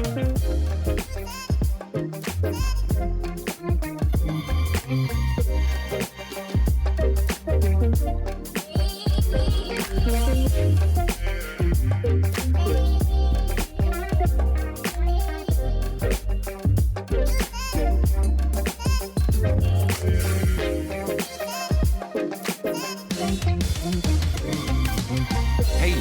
Hey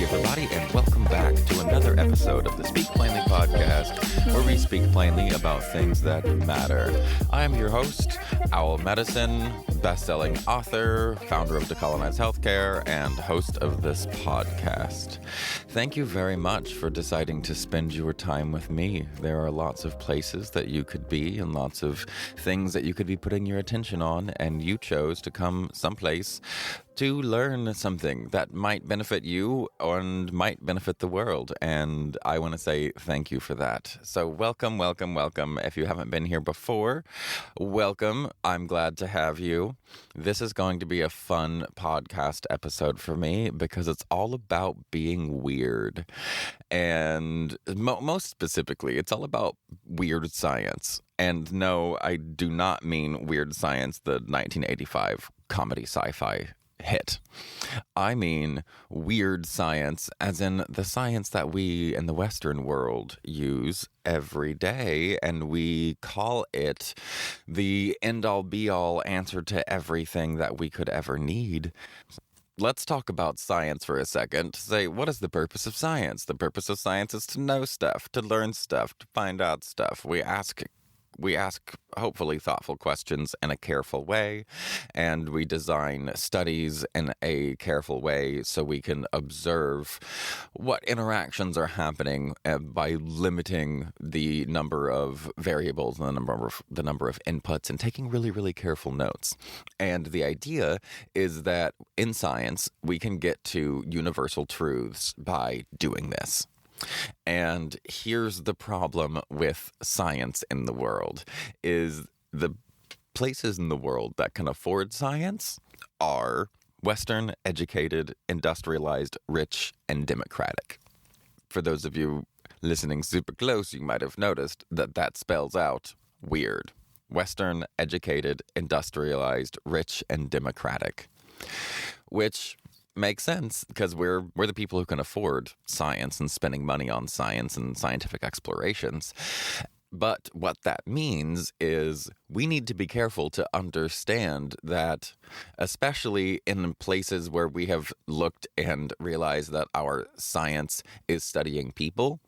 everybody, and welcome back to another episode of the Speak Plainly podcast, where we speak plainly about things that matter. I'm your host, Owl Medicine, best-selling author, founder of Decolonized Healthcare, and host of this podcast. Thank you very much for deciding to spend your time with me. There are lots of places that you could be and lots of things that you could be putting your attention on, and you chose to come someplace to learn something that might benefit you and might benefit the world. And I want to say thank you for that. So welcome, welcome, welcome. If you haven't been here before, welcome. I'm glad to have you. This is going to be a fun podcast episode for me because it's all about being weird. And most specifically, it's all about weird science. And no, I do not mean Weird Science, the 1985 comedy sci-fi hit. I mean weird science, as in the science that we in the Western world use every day, and we call it the end-all be-all answer to everything that we could ever need. Let's talk about science for a second. Say, what is the purpose of science? The purpose of science is to know stuff, to learn stuff, to find out stuff. We ask hopefully thoughtful questions in a careful way, and we design studies in a careful way so we can observe what interactions are happening by limiting the number of variables and the number of inputs and taking really, really careful notes. And the idea is that in science, we can get to universal truths by doing this. And here's the problem with science in the world, is the places in the world that can afford science are Western, educated, industrialized, rich, and democratic. For those of you listening super close, you might have noticed that that spells out weird. Western, educated, industrialized, rich, and democratic. Which makes sense because we're the people who can afford science and spending money on science and scientific explorations. But what that means is we need to be careful to understand that, especially in places where we have looked and realized that our science is studying people,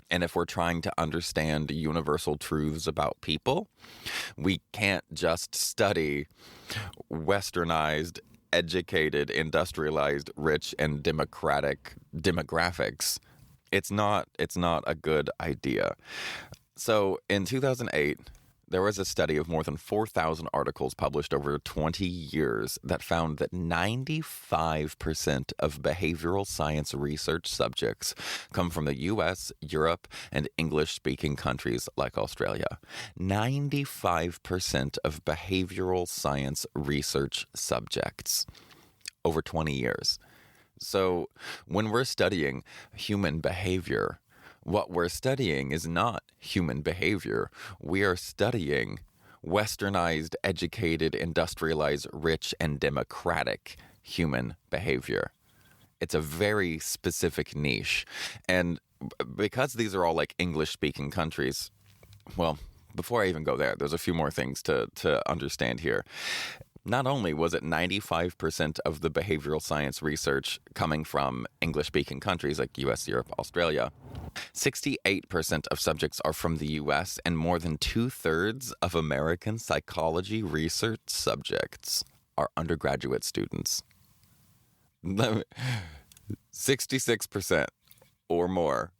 and if we're trying to understand universal truths about people, we can't just study westernized, educated, industrialized, rich, and democratic demographics. It's not a good idea. So in 2008, there was a study of more than 4,000 articles published over 20 years that found that 95% of behavioral science research subjects come from the US, Europe, and English-speaking countries like Australia. 95% of behavioral science research subjects over 20 years. So when we're studying human behavior, what we're studying is not human behavior. We are studying westernized, educated, industrialized, rich, and democratic human behavior. It's a very specific niche. And because these are all like English-speaking countries, well, before I even go there, there's a few more things to understand here. Not only was it 95% of the behavioral science research coming from English-speaking countries like US, Europe, Australia, 68% of subjects are from the US, and more than 2/3 of American psychology research subjects are undergraduate students. 66% or more.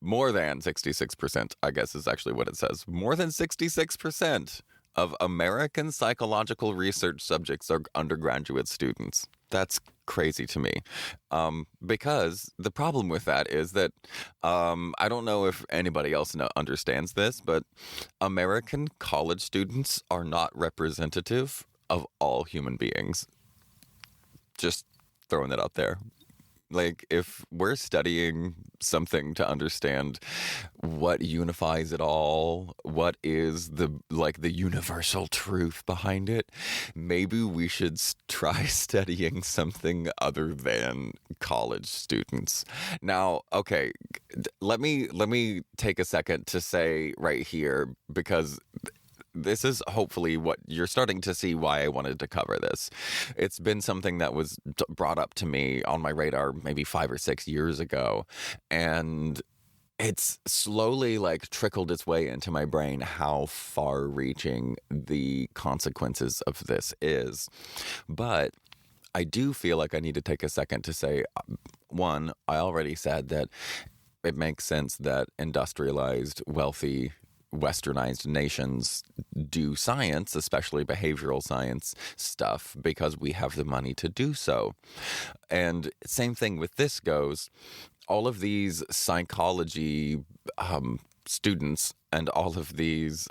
More than 66%, I guess is actually what it says. More than 66% of American psychological research subjects are undergraduate students. That's crazy to me. Because the problem with that is that I don't know if anybody else understands this, but American college students are not representative of all human beings. Just throwing that out there. Like, if we're studying something to understand what unifies it all, what is the universal truth behind it, maybe we should try studying something other than college students. Now, okay, let me take a second to say right here, because this is hopefully what you're starting to see why I wanted to cover this. It's been something that was brought up to me on my radar maybe 5 or 6 years ago, and it's slowly like trickled its way into my brain how far-reaching the consequences of this is. But I do feel like I need to take a second to say, one, I already said that it makes sense that industrialized, wealthy, westernized nations do science, especially behavioral science stuff, because we have the money to do so. And same thing with this goes. All of these psychology students and all of these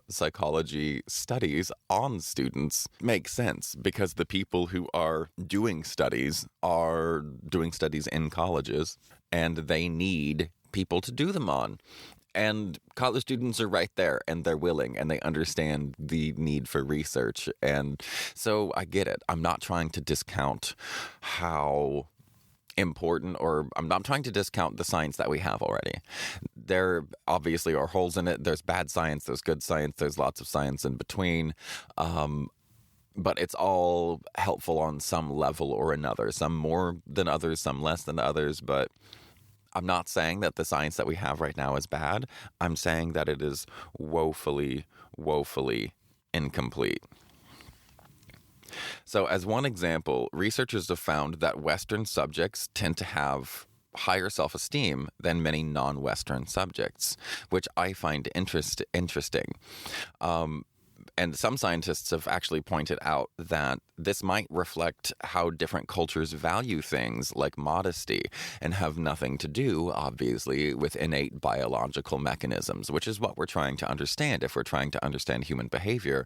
psychology studies on students make sense, because the people who are doing studies in colleges, and they need people to do them on. And college students are right there, and they're willing, and they understand the need for research. And so I get it. I'm not trying to discount how important, or I'm not trying to discount the science that we have already. There obviously are holes in it. There's bad science, there's good science, there's lots of science in between. But it's all helpful on some level or another, some more than others, some less than others. But I'm not saying that the science that we have right now is bad. I'm saying that it is woefully, woefully incomplete. So as one example, researchers have found that Western subjects tend to have higher self-esteem than many non-Western subjects, which I find interesting. And some scientists have actually pointed out that this might reflect how different cultures value things like modesty, and have nothing to do, obviously, with innate biological mechanisms, which is what we're trying to understand. If we're trying to understand human behavior,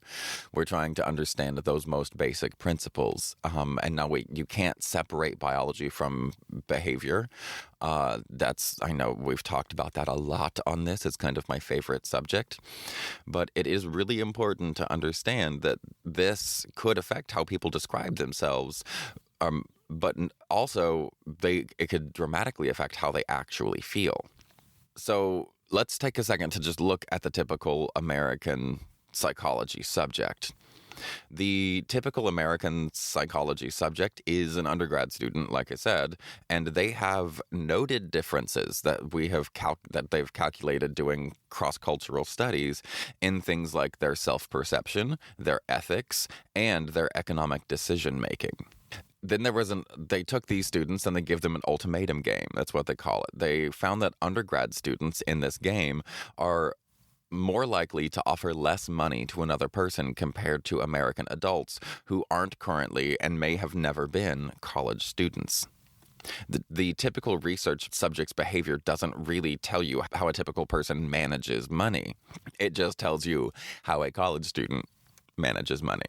we're trying to understand those most basic principles. And now you can't separate biology from behavior. I know we've talked about that a lot on this. It's kind of my favorite subject. But it is really important to understand that this could affect how people describe themselves, but also it could dramatically affect how they actually feel. So let's take a second to just look at the typical American psychology subject. The typical American psychology subject is an undergrad student, like I said, and they have noted differences that they've calculated doing cross-cultural studies in things like their self-perception, their ethics, and their economic decision-making. Then they took these students and they give them an ultimatum game. That's what they call it. They found that undergrad students in this game are more likely to offer less money to another person compared to American adults who aren't currently and may have never been college students. The typical research subject's behavior doesn't really tell you how a typical person manages money. It just tells you how a college student manages money.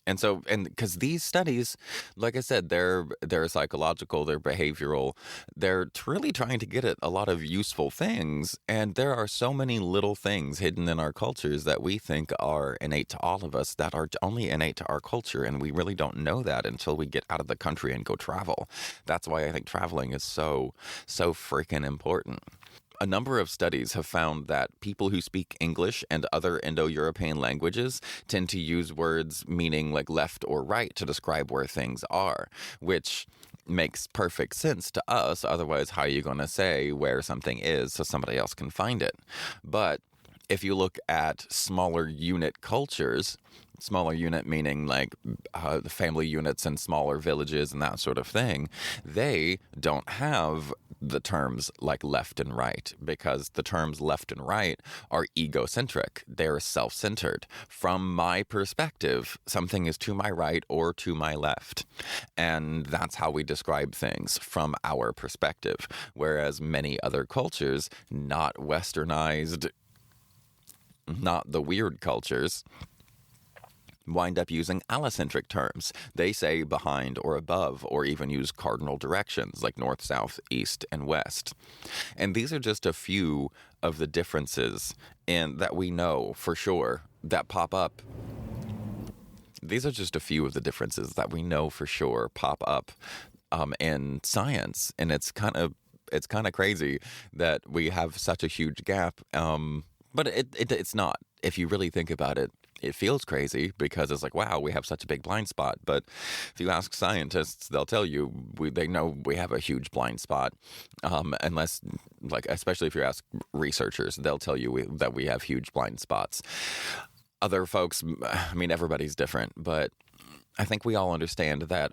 And because these studies, like I said, they're psychological, they're behavioral, they're really trying to get at a lot of useful things. And there are so many little things hidden in our cultures that we think are innate to all of us that are only innate to our culture. And we really don't know that until we get out of the country and go travel. That's why I think traveling is so freaking important. A number of studies have found that people who speak English and other Indo-European languages tend to use words meaning like left or right to describe where things are, which makes perfect sense to us. Otherwise, how are you going to say where something is so somebody else can find it? But if you look at smaller unit cultures, smaller unit meaning like the family units in smaller villages and that sort of thing, they don't have the terms like left and right, because the terms left and right are egocentric. They're self-centered. From my perspective, something is to my right or to my left. And that's how we describe things from our perspective. Whereas many other cultures, not westernized, not the weird cultures, wind up using allocentric terms. They say behind or above, or even use cardinal directions like north, south, east, and west. And these are just a few of the differences that we know for sure that pop up. These are just a few of the differences that we know for sure pop up in science, and it's kind of crazy that we have such a huge gap. But it's not. If you really think about it, it feels crazy because it's like, wow, we have such a big blind spot. But if you ask scientists, they'll tell you they know we have a huge blind spot. Unless, especially if you ask researchers, they'll tell you that we have huge blind spots. Other folks, I mean, everybody's different, but I think we all understand that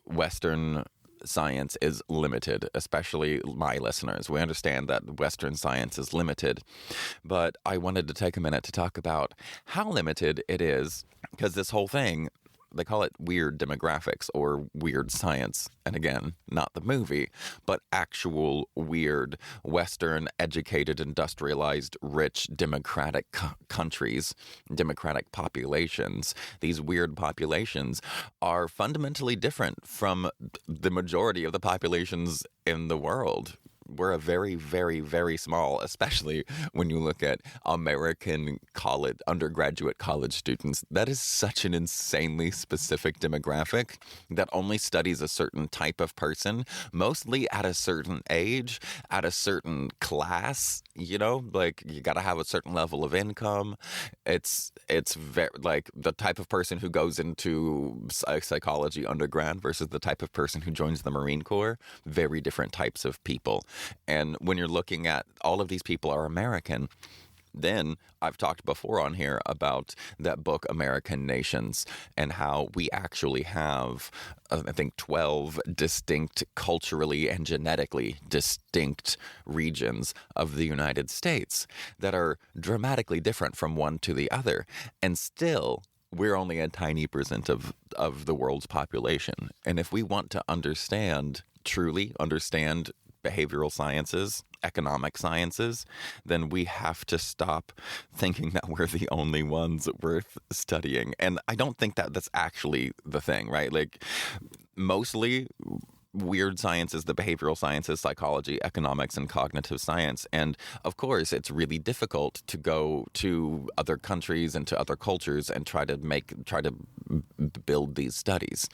Western science is limited, especially my listeners. We understand that Western science is limited, but I wanted to take a minute to talk about how limited it is, because this whole thing, they call it weird demographics or weird science. And again, not the movie, but actual weird Western educated, industrialized, rich, democratic countries, democratic populations. These weird populations are fundamentally different from the majority of the populations in the world. We're a very, very, very small, especially when you look at American undergraduate college students. That is such an insanely specific demographic that only studies a certain type of person, mostly at a certain age, at a certain class, you got to have a certain level of income. It's very the type of person who goes into psychology undergrad versus the type of person who joins the Marine Corps. Very different types of people. And when you're looking at all of these people are American, then I've talked before on here about that book, American Nations, and how we actually have, I think, 12 distinct, culturally and genetically distinct regions of the United States that are dramatically different from one to the other. And still, we're only a tiny percent of the world's population. And if we want to truly understand behavioral sciences, economic sciences, then we have to stop thinking that we're the only ones worth studying. And I don't think that that's actually the thing, right? Mostly weird sciences, the behavioral sciences, psychology, economics, and cognitive science. And of course, it's really difficult to go to other countries and to other cultures and try to build these studies.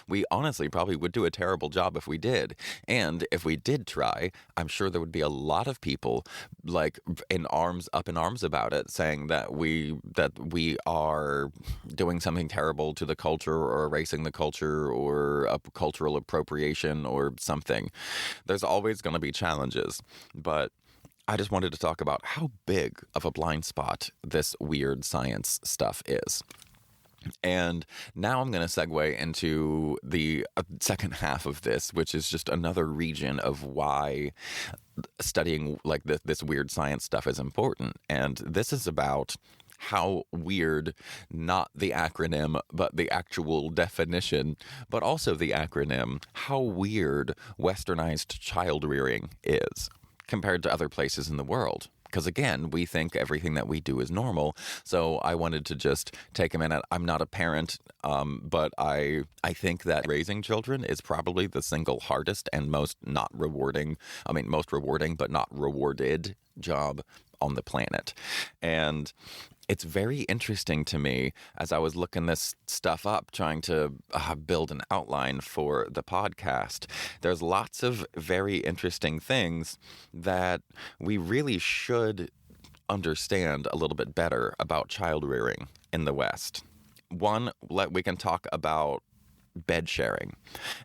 We honestly probably would do a terrible job if we did. And if we did try, I'm sure there would be a lot of people up in arms about it, saying that we are doing something terrible to the culture or erasing the culture or a cultural appropriation or something. There's always going to be challenges, but I just wanted to talk about how big of a blind spot this weird science stuff is. And now I'm going to segue into the second half of this, which is just another region of why studying this weird science stuff is important. And this is about how weird, not the acronym, but the actual definition, but also the acronym, how weird westernized child rearing is compared to other places in the world. Because again, we think everything that we do is normal. So I wanted to just take a minute. I'm not a parent, but I think that raising children is probably the single hardest and most rewarding, but not rewarded job on the planet. And it's very interesting to me as I was looking this stuff up, trying to build an outline for the podcast. There's lots of very interesting things that we really should understand a little bit better about child rearing in the West. One, we can talk about bed sharing.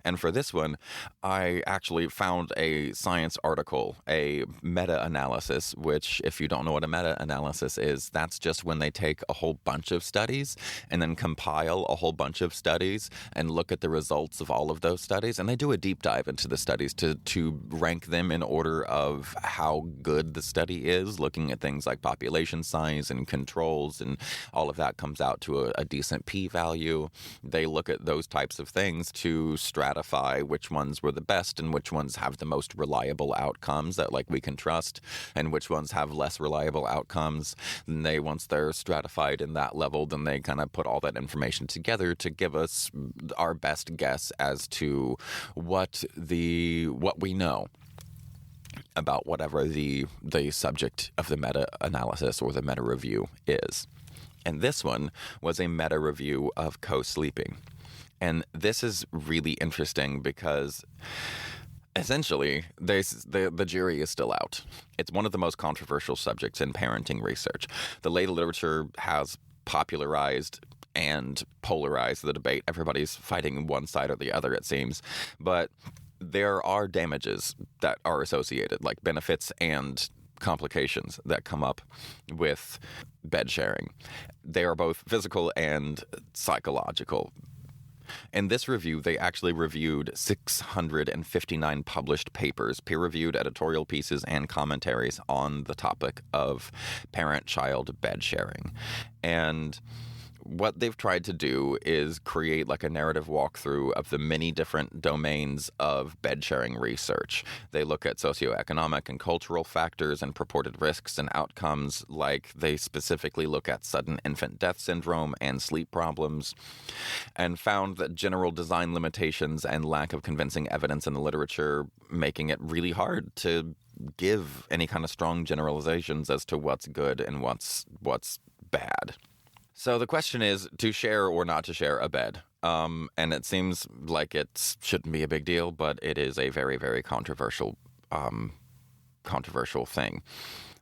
And for this one, I actually found a science article, a meta-analysis, which if you don't know what a meta-analysis is, that's just when they take a whole bunch of studies and then compile a whole bunch of studies and look at the results of all of those studies. And they do a deep dive into the studies to rank them in order of how good the study is, looking at things like population size and controls, and all of that comes out to a decent p-value. They look at those types of of things to stratify which ones were the best and which ones have the most reliable outcomes that like we can trust, and which ones have less reliable outcomes. And once they're stratified in that level, then they kind of put all that information together to give us our best guess as to what we know about whatever the subject of the meta-analysis or the meta-review is. And this one was a meta-review of co-sleeping. And this is really interesting because essentially the jury is still out. It's one of the most controversial subjects in parenting research. The lay literature has popularized and polarized the debate. Everybody's fighting one side or the other, it seems. But there are damages that are associated, like benefits and complications that come up with bed sharing. They are both physical and psychological. In this review, they actually reviewed 659 published papers, peer-reviewed editorial pieces, and commentaries on the topic of parent-child bed sharing. And what they've tried to do is create like a narrative walkthrough of the many different domains of bed sharing research. They look at socioeconomic and cultural factors and purported risks and outcomes, like they specifically look at sudden infant death syndrome and sleep problems, and found that general design limitations and lack of convincing evidence in the literature, making it really hard to give any kind of strong generalizations as to what's good and what's bad. So the question is to share or not to share a bed. And it seems like it shouldn't be a big deal, but it is a very, very controversial thing.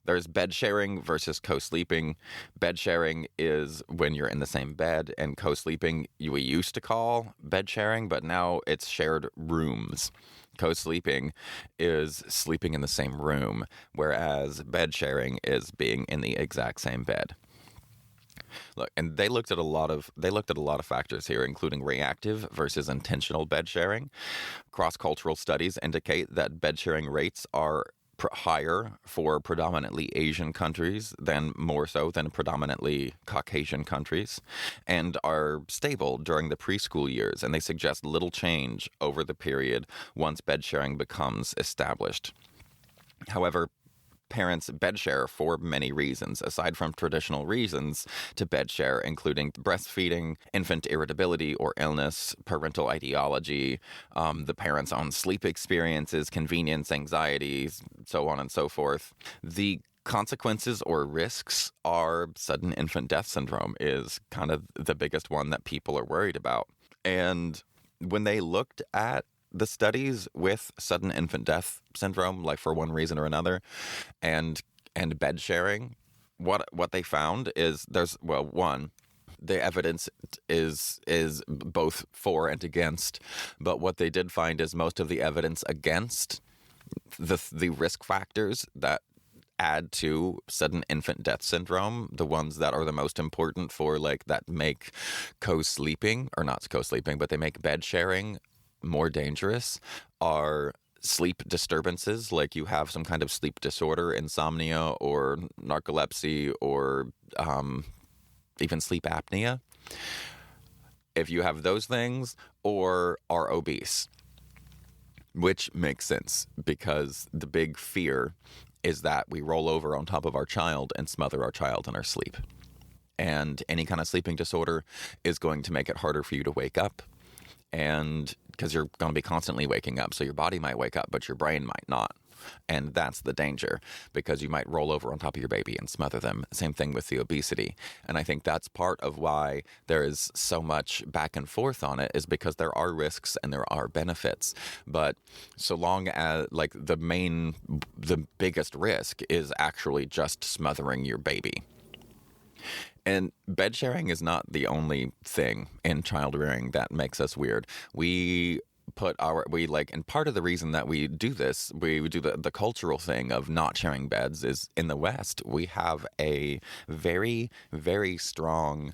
There's bed sharing versus co-sleeping. Bed sharing is when you're in the same bed, and co-sleeping we used to call bed sharing, but now it's shared rooms. Co-sleeping is sleeping in the same room, whereas bed sharing is being in the exact same bed. Look, and they looked at a lot of factors here, including reactive versus intentional bed sharing. Cross-cultural studies indicate that bed sharing rates are higher for predominantly Asian countries more so than predominantly Caucasian countries, and are stable during the preschool years, and they suggest little change over the period once bed sharing becomes established. However, parents bed share for many reasons, aside from traditional reasons to bed share, including breastfeeding, infant irritability or illness, parental ideology, the parent's own sleep experiences, convenience, anxieties, so on and so forth. The consequences or risks are sudden infant death syndrome is kind of the biggest one that people are worried about. And when they looked at the studies with sudden infant death syndrome, like for one reason or another, and bed sharing, what they found is the evidence is both for and against, but what they did find is most of the evidence against the risk factors that add to sudden infant death syndrome, the ones that are the most important for that make co-sleeping, or not co-sleeping, but they make bed sharing more dangerous, are sleep disturbances, like you have some kind of sleep disorder, insomnia or narcolepsy, or even sleep apnea. If you have those things, or are obese, which makes sense because the big fear is that we roll over on top of our child and smother our child in our sleep. And any kind of sleeping disorder is going to make it harder for you to wake up. And because you're going to be constantly waking up. So your body might wake up, but your brain might not. And that's the danger, because you might roll over on top of your baby and smother them. Same thing with the obesity. And I think that's part of why there is so much back and forth on it, is because there are risks and there are benefits. But so long as the biggest risk is actually just smothering your baby. And bed sharing is not the only thing in child rearing that makes us weird. And part of the reason that we do this, we do the cultural thing of not sharing beds, is in the West, we have a very, very strong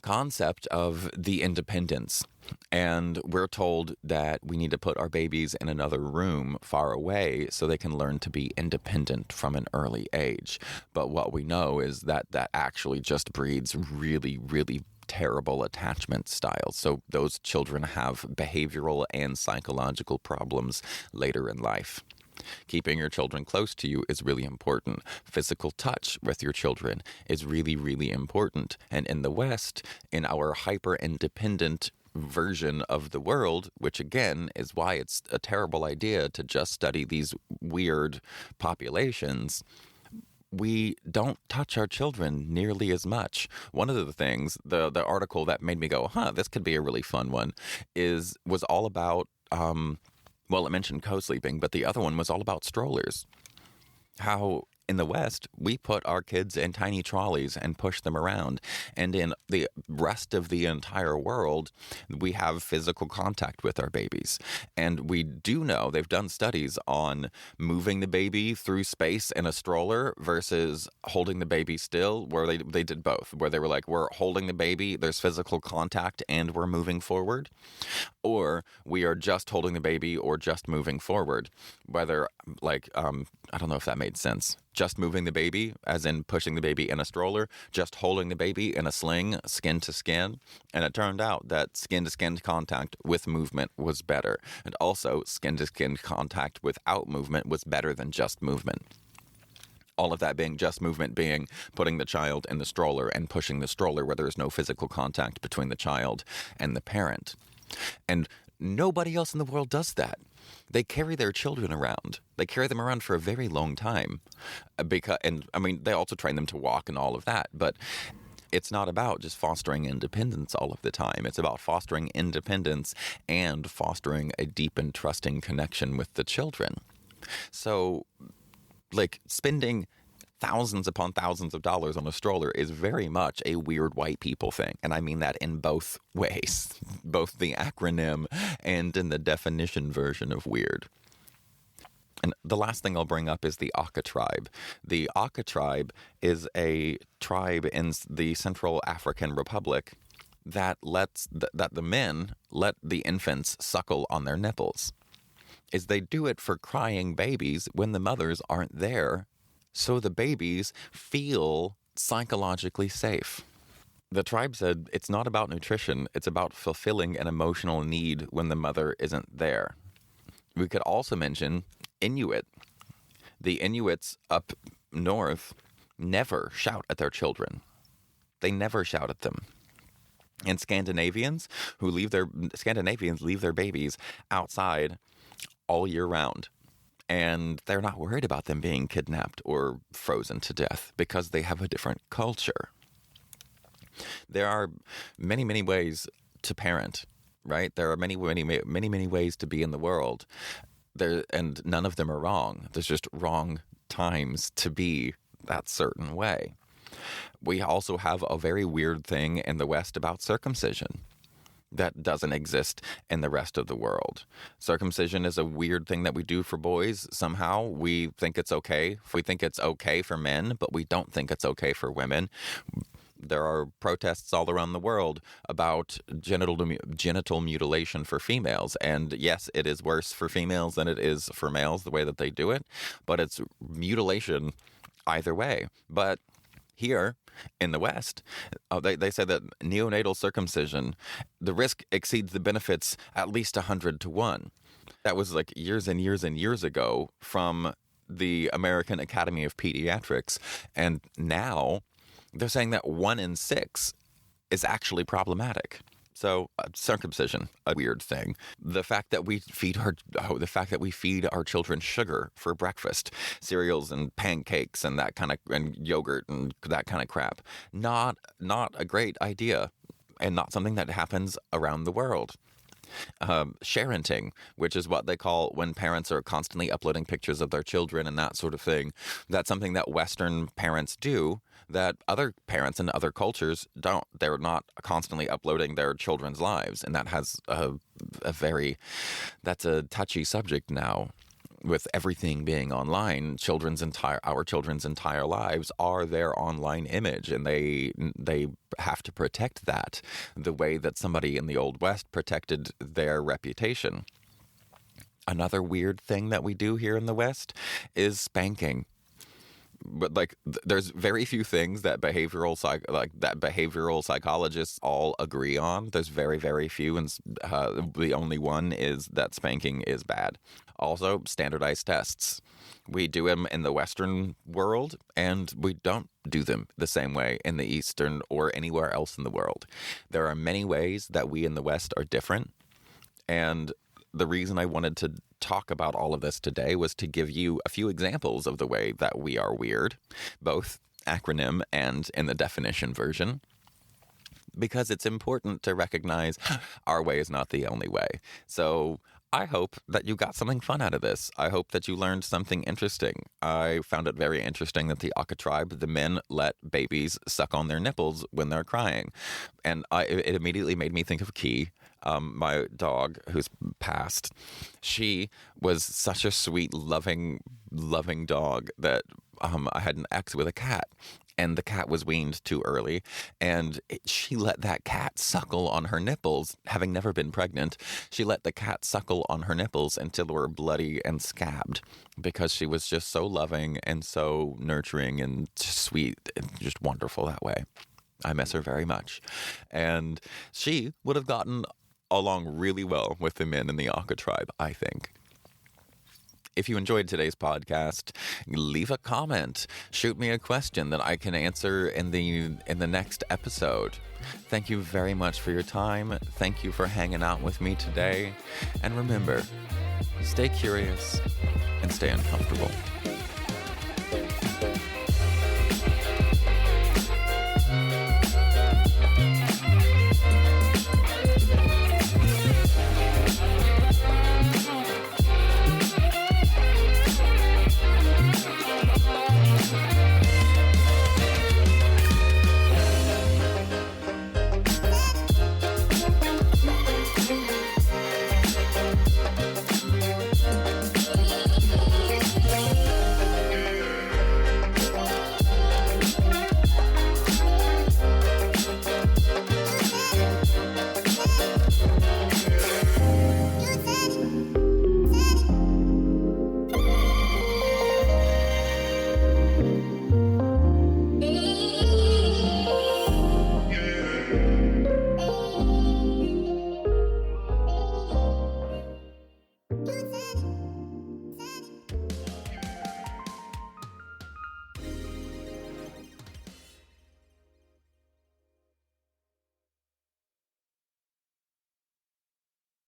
concept of the independence. And we're told that we need to put our babies in another room far away so they can learn to be independent from an early age. But what we know is that that actually just breeds really, really terrible attachment styles. So those children have behavioral and psychological problems later in life. Keeping your children close to you is really important. Physical touch with your children is really, really important. And in the West, in our hyper-independent version of the world, which again is why it's a terrible idea to just study these weird populations, we don't touch our children nearly as much. One of the things, the article that made me go, this could be a really fun one, was all about well, it mentioned co-sleeping, but the other one was all about strollers. How in the West, we put our kids in tiny trolleys and push them around. And in the rest of the entire world, we have physical contact with our babies. And we do know, they've done studies on moving the baby through space in a stroller versus holding the baby still, where they did both, where they were like, we're holding the baby, there's physical contact, and we're moving forward. Or we are just holding the baby or just moving forward. Whether, like, I don't know if that made sense. Just moving the baby, as in pushing the baby in a stroller, just holding the baby in a sling, skin to skin. And it turned out that skin to skin contact with movement was better. And also, skin to skin contact without movement was better than just movement. All of that being just movement being putting the child in the stroller and pushing the stroller where there is no physical contact between the child and the parent. And nobody else in the world does that. They carry their children around. They carry them around for a very long time. They also train them to walk and all of that. But it's not about just fostering independence all of the time. It's about fostering independence and fostering a deep and trusting connection with the children. So, like, spending thousands upon thousands of dollars on a stroller is very much a weird white people thing. And I mean that in both ways, both the acronym and in the definition version of weird. And the last thing I'll bring up is the Aka tribe. The Aka tribe is a tribe in the Central African Republic that the men let the infants suckle on their nipples. They do it for crying babies when the mothers aren't there, so the babies feel psychologically safe. The tribe said it's not about nutrition, it's about fulfilling an emotional need when the mother isn't there. We could also mention Inuit. The Inuits up north never shout at their children. They never shout at them. And Scandinavians leave their babies outside all year round. And they're not worried about them being kidnapped or frozen to death because they have a different culture. There are many, many ways to parent, right? There are many, many, many, many ways to be in the world. And none of them are wrong. There's just wrong times to be that certain way. We also have a very weird thing in the West about circumcision that doesn't exist in the rest of the world. Circumcision is a weird thing that we do for boys. Somehow we think it's okay. We think it's okay for men, but we don't think it's okay for women. There are protests all around the world about genital mutilation for females. And yes, it is worse for females than it is for males, the way that they do it. But it's mutilation either way. But here in the West, they say that neonatal circumcision, the risk exceeds the benefits at least 100 to 1. That was like years and years and years ago from the American Academy of Pediatrics. And now they're saying that 1 in 6 is actually problematic. So circumcision, a weird thing. The fact that we feed our children sugar for breakfast, cereals and pancakes and and yogurt and that kind of crap, not a great idea, and not something that happens around the world. Sharenting, which is what they call when parents are constantly uploading pictures of their children and that sort of thing. That's something that Western parents do that other parents in other cultures don't. They're not constantly uploading their children's lives, and that has that's a touchy subject now. with everything being online, our children's entire lives are their online image, and they have to protect that the way that somebody in the Old West protected their reputation. Another weird thing that we do here in the West is spanking. But there's very few things that behavioral psychologists all agree on. There's very, very few, and the only one is that spanking is bad. Also, standardized tests. We do them in the Western world, and we don't do them the same way in the Eastern or anywhere else in the world. There are many ways that we in the West are different, and the reason I wanted to talk about all of this today was to give you a few examples of the way that we are weird, both acronym and in the definition version, because it's important to recognize our way is not the only way. So I hope that you got something fun out of this. I hope that you learned something interesting. I found it very interesting that the Aka tribe, the men let babies suck on their nipples when they're crying. And it immediately made me think of Key, my dog who's passed. She was such a sweet, loving dog that I had an ex with a cat. And the cat was weaned too early, and she let that cat suckle on her nipples, having never been pregnant. She let the cat suckle on her nipples until they were bloody and scabbed, because she was just so loving and so nurturing and sweet and just wonderful that way. I miss her very much. And she would have gotten along really well with the men in the Aka tribe, I think. If you enjoyed today's podcast, leave a comment. Shoot me a question that I can answer in the next episode. Thank you very much for your time. Thank you for hanging out with me today. And remember, stay curious and stay uncomfortable.